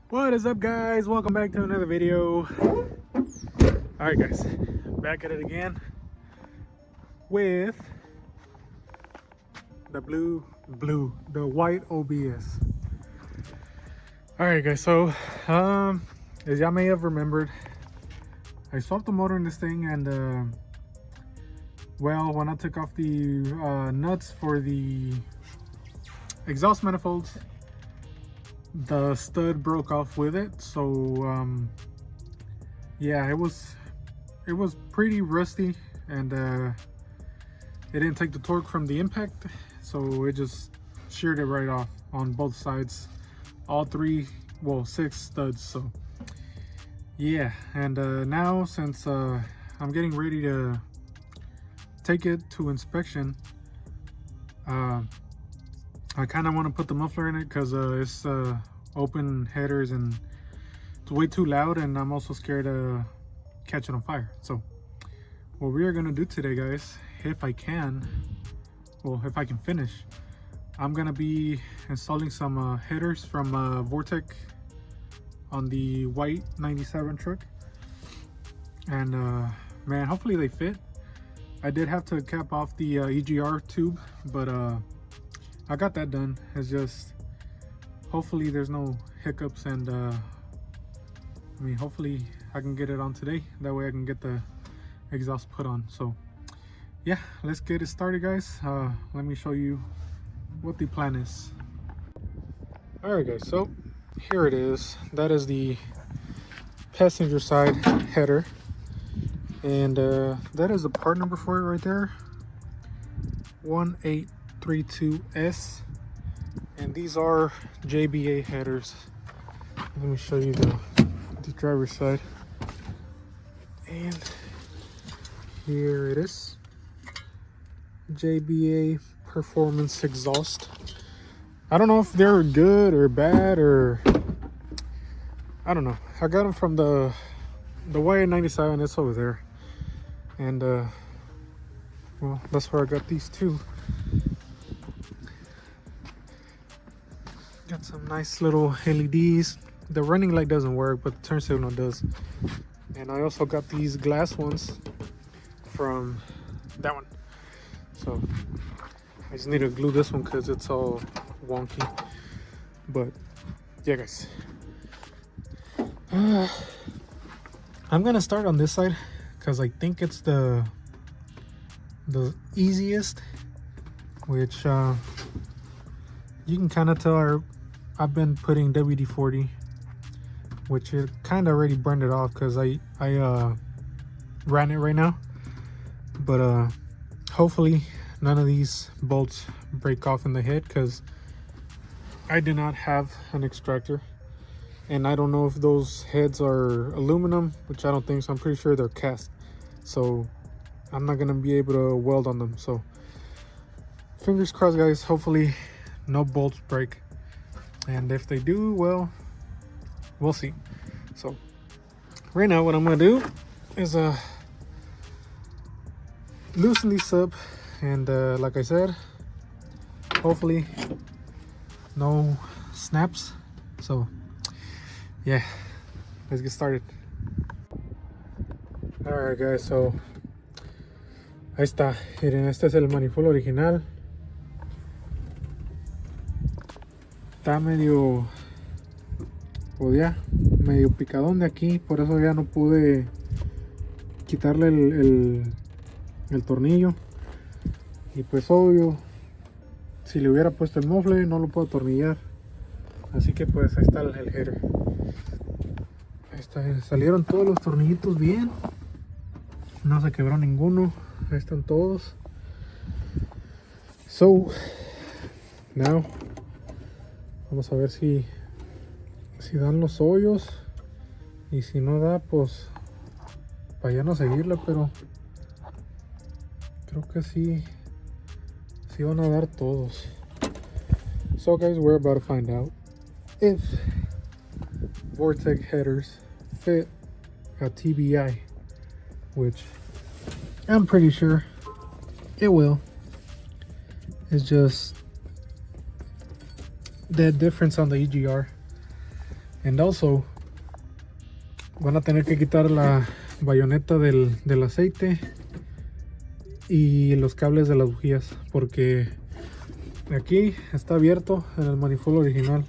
What is up, guys? Welcome back to another video. All right, guys, back at it again with the the white OBS. All right, guys, so as y'all may have remembered, I swapped the motor in this thing, and well, when I took off the nuts for the exhaust manifolds, the stud broke off with it. So yeah, it was pretty rusty, and it didn't take the torque from the impact, so it just sheared it right off on both sides, all three, well, 6 studs. So yeah, and now since I'm getting ready to take it to inspection, I kind of want to put the muffler in it because it's open headers and it's way too loud, and I'm also scared of catching on fire. So what we are going to do today, guys, if I can finish, I'm going to be installing some headers from Vortec on the white 97 truck, and man, hopefully they fit. I did have to cap off the EGR tube, but I got that done. It's just, hopefully there's no hiccups, and I mean, hopefully I can get it on today. That way I can get the exhaust put on. So yeah, let's get it started, guys. Let me show you what the plan is. All right, guys, so here it is. That is the passenger side header, and that is the part number for it right there, 1832S, and these are JBA headers. Let me show you the driver's side, and here it is, JBA performance exhaust. I don't know if they're good or bad, or I don't know. I got them from the YA97. It's over there, and well, that's where I got these two. Got some nice little LEDs. The running light doesn't work, but the turn signal does. And I also got these glass ones from that one. So I just need to glue this one because it's all wonky. But yeah, guys, I'm gonna start on this side because I think it's the easiest, which you can kind of tell I've been putting WD-40, which it kind of already burned it off because I ran it right now. But hopefully none of these bolts break off in the head, because I do not have an extractor, and I don't know if those heads are aluminum, which I don't think so. I'm pretty sure they're cast, so I'm not gonna be able to weld on them. So fingers crossed, guys. Hopefully no bolts break, and if they do, well, we'll see. So right now what I'm gonna do is loosen these up, and like I said, hopefully no snaps. So yeah, let's get started. All right, guys, so ahí está. Miren, este es el manifold original. Está medio, pues ya, medio picadón de aquí, por eso ya no pude quitarle el tornillo. Y pues obvio, si le hubiera puesto el mofle no lo puedo atornillar, así que pues ahí está el header. Ahí está, salieron todos los tornillitos bien, no se quebró ninguno, ahí están todos. So now vamos a ver si dan los hoyos, y si no da, pues para ya no seguirla, pero creo que sí van a dar todos. So guys, we're about to find out if Vortec headers fit a TBI, which I'm pretty sure it will. It's just that difference on the EGR. And also van a tener que quitar la bayoneta del aceite y los cables de las bujías, porque aquí está abierto en el manifold original,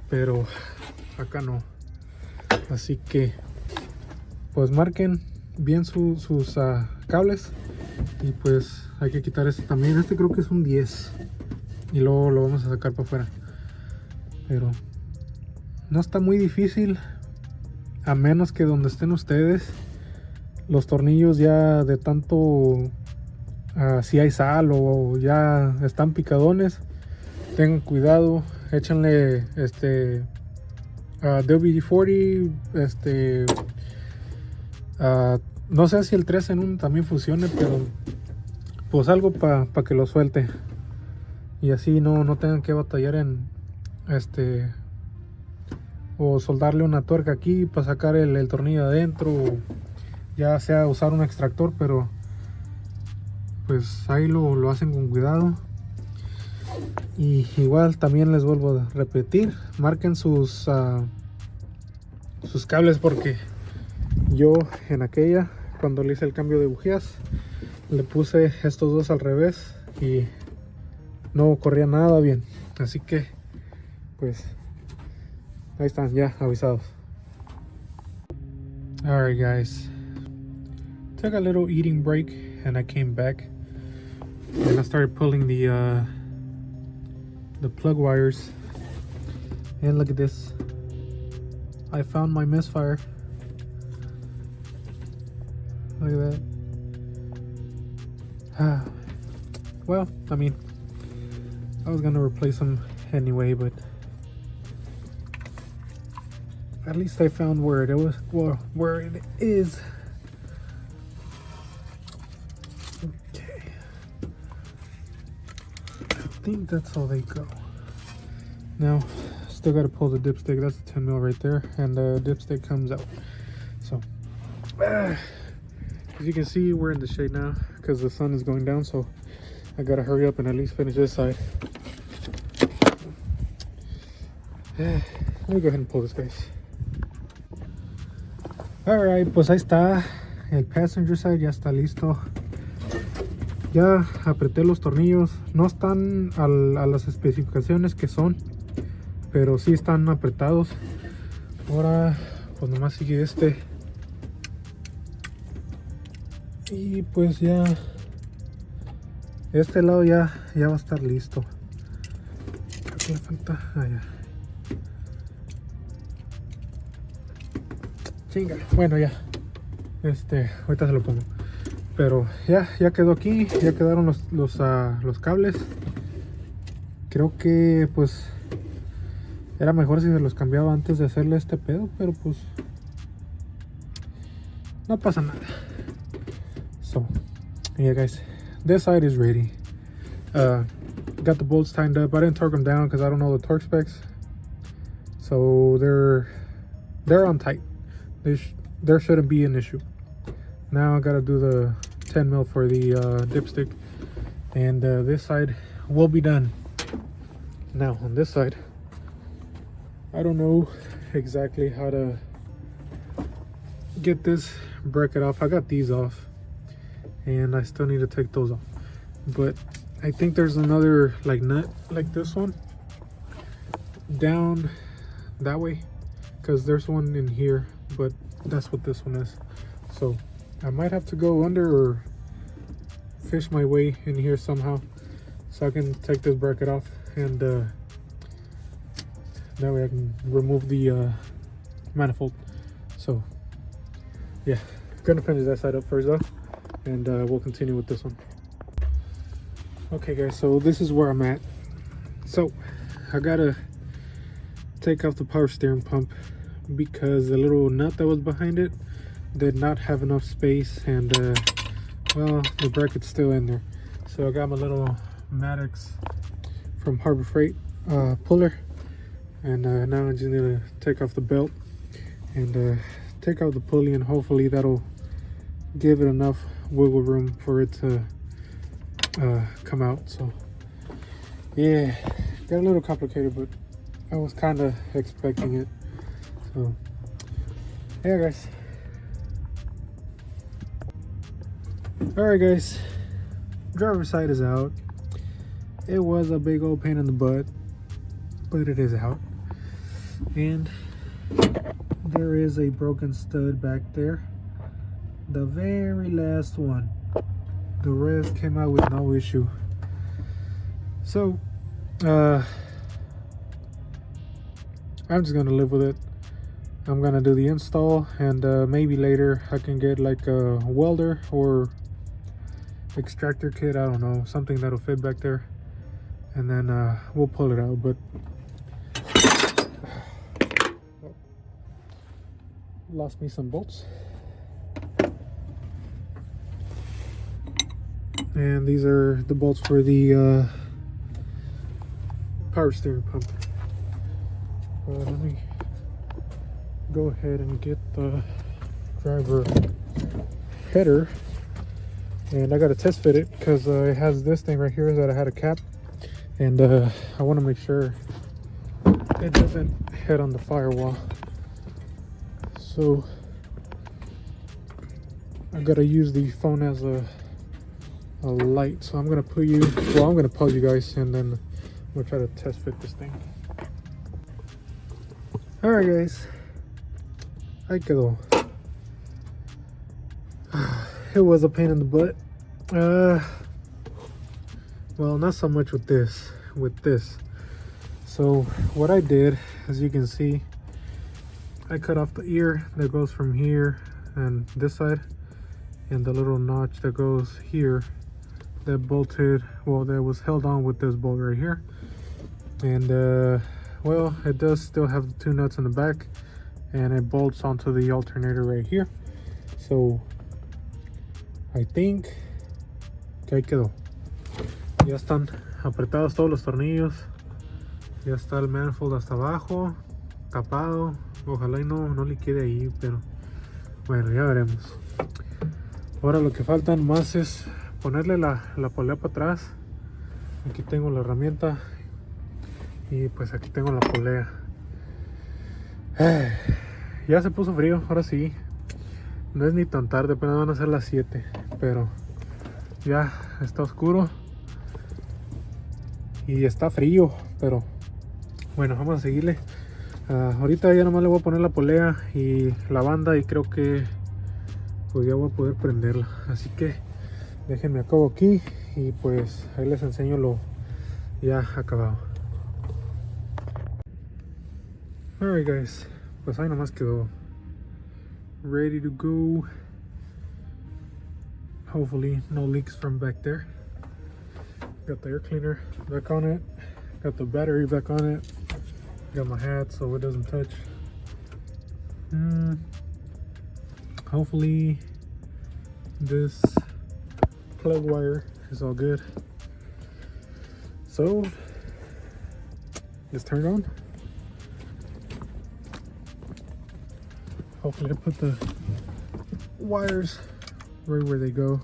pero acá no. Así que pues marquen bien sus cables, y pues hay que quitar este también. Este creo que es un 10 y luego lo vamos a sacar para afuera, pero no está muy difícil, a menos que donde estén ustedes los tornillos ya de tanto si hay sal o ya están picadones, tengan cuidado, échenle WD-40, no sé si el 3 en 1 también funcione, pero pues algo para que lo suelte, y así no tengan que batallar en o soldarle una tuerca aquí para sacar el tornillo adentro, o ya sea usar un extractor, pero pues ahí lo hacen con cuidado. Y igual también les vuelvo a repetir, marquen sus cables, porque yo en aquella, cuando le hice el cambio de bujías, le puse estos dos al revés y no corría nada bien, así que pues ahí están ya avisados. Alright guys, took a little eating break and I came back and I started pulling the plug wires, and look at this, I found my misfire. Look at that. Well, I mean, I was gonna replace them anyway, but at least I found where it was, where it is. Okay, I think that's how they go. Now, still gotta pull the dipstick. That's the 10 mil right there, and the dipstick comes out. So, as you can see, we're in the shade now because the sun is going down. So, I gotta hurry up and at least finish this side. Let me go ahead and pull this, guys. Alright, pues ahí está. El passenger side ya está listo. Ya apreté los tornillos. No están a las especificaciones que son, pero sí están apretados. Ahora pues nomás sigue este. Y pues ya este lado ya va a estar listo. Creo que le falta. Ya. Chinga. Bueno, ya. Ahorita se lo pongo. Pero ya quedó aquí. Ya quedaron los cables. Creo que pues era mejor si se los cambiaba antes de hacerle este pedo, pero pues no pasa nada. So yeah guys, this side is ready. Got the bolts tightened up. I didn't torque them down because I don't know the torque specs, so they're on tight. There shouldn't be an issue. Now I gotta do the 10 mil for the dipstick, and this side will be done. Now on this side, I don't know exactly how to get this bracket off. I got these off and I still need to take those off, but I think there's another like nut like this one down that way, because there's one in here, but that's what this one is. So I might have to go under or fish my way in here somehow so I can take this bracket off, and that way I can remove the manifold. So yeah, gonna finish that side up first though, and we'll continue with this one. Okay guys, so this is where I'm at. So I gotta take off the power steering pump because the little nut that was behind it did not have enough space, and well, the bracket's still in there. So I got my little Maddox from Harbor Freight puller, and now I just need to take off the belt and take out the pulley, and hopefully that'll give it enough wiggle room for it to come out. So yeah, got a little complicated, but I was kind of expecting it. So yeah, guys. Alright guys, driver's side is out. It was a big old pain in the butt, but it is out. And there is a broken stud back there, the very last one. The rest came out with no issue. So I'm just gonna live with it. I'm gonna do the install, and maybe later I can get like a welder or extractor kit, I don't know, something that'll fit back there, and then we'll pull it out. But lost me some bolts, and these are the bolts for the power steering pump. Let me go ahead and get the driver header, and I got to test fit it because it has this thing right here that I had a cap, and I want to make sure it doesn't hit on the firewall. So I got to use the phone as a light. So I'm gonna put you, well, I'm gonna pause you guys, and then we'll try to test fit this thing. All right, guys. Ahí quedó. It was a pain in the butt. Well, not so much with this. So what I did, as you can see, I cut off the ear that goes from here and this side, and the little notch that goes here that bolted, well, that was held on with this bolt right here. And well, it does still have the 2 nuts in the back, and it bolts onto the alternator right here. So I think que ahí quedó. Ya están apretados todos los tornillos, ya está el manifold hasta abajo tapado. Ojalá y no liquide ahí, pero bueno, ya veremos. Ahora lo que faltan más es ponerle la polea para atrás. Aquí tengo la herramienta y pues aquí tengo la polea. Ya se puso frío, ahora sí. No es ni tan tarde, apenas van a ser las 7, pero ya está oscuro y está frío, pero bueno, vamos a seguirle. Ahorita ya nomás le voy a poner la polea y la banda, y creo que pues ya voy a poder prenderla. Así que déjenme acabo aquí y pues ahí les enseño lo ya acabado. Alright guys, pues ahí nomás quedó. Ready to go. Hopefully no leaks from back there. Got the air cleaner back on it, got the battery back on it, got my hat so it doesn't touch. Hopefully this plug wire is all good. So it's turned on. Hopefully I put the wires right where they go.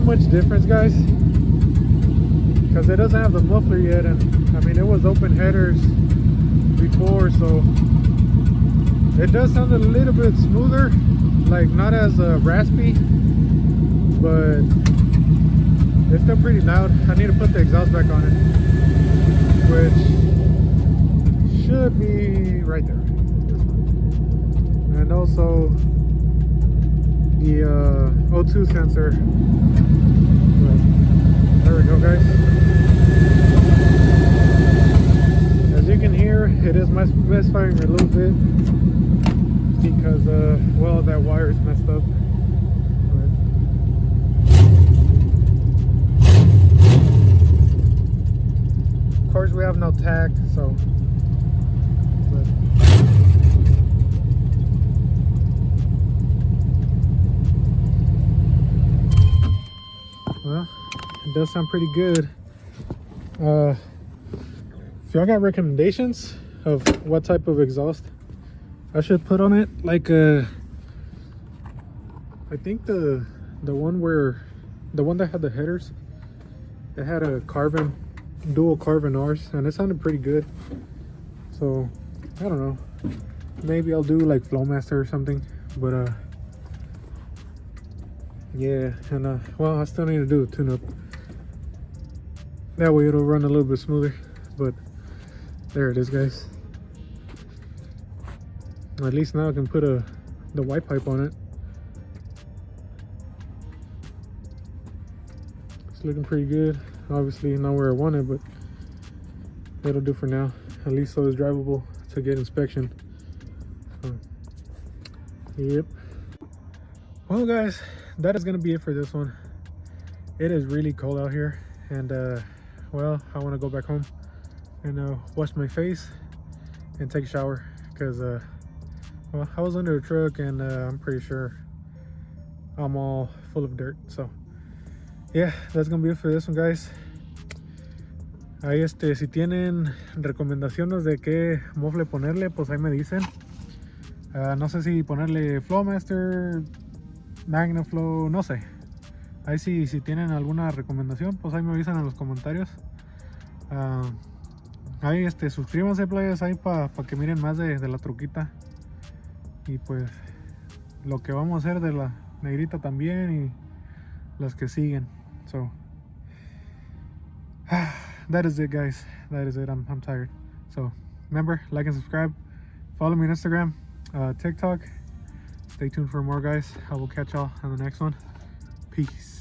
Much difference, guys, because it doesn't have the muffler yet, and I mean it was open headers before, so it does sound a little bit smoother, like not as raspy, but it's still pretty loud. I need to put the exhaust back on it, which should be right there, and also the O2 sensor. There we go, guys. As you can hear, it is misfiring a little bit because well, that wire is messed up. Of course we have no tach, so Well, it does sound pretty good. If y'all got recommendations of what type of exhaust I should put on it, like I think the one that had the headers, it had a dual carbon R's, and it sounded pretty good. So I don't know, maybe I'll do like Flowmaster or something. But yeah, and well, I still need to do a tune-up. That way it'll run a little bit smoother. But there it is, guys. At least now I can put the white pipe on it. It's looking pretty good. Obviously not where I want it, but that'll do for now. At least so it's drivable to get inspection. So, yep. Well, guys, that is gonna be it for this one. It is really cold out here, and well, I want to go back home and wash my face and take a shower, because well, I was under a truck, and I'm pretty sure I'm all full of dirt. So yeah, that's gonna be it for this one, guys. Ahí si tienen recomendaciones de qué mofle ponerle, pues ahí me dicen. No sé si ponerle Flowmaster, MagnaFlow, no sé. Ahí si tienen alguna recomendación, pues ahí me avisan en los comentarios. Ahí suscríbanse, players, ahí para que miren más de la truquita. Y pues lo que vamos a hacer de la negrita también, y las que siguen. So that is it, guys. That is it. I'm tired. So remember, like and subscribe. Follow me on Instagram, TikTok. Stay tuned for more, guys. I will catch y'all on the next one. Peace.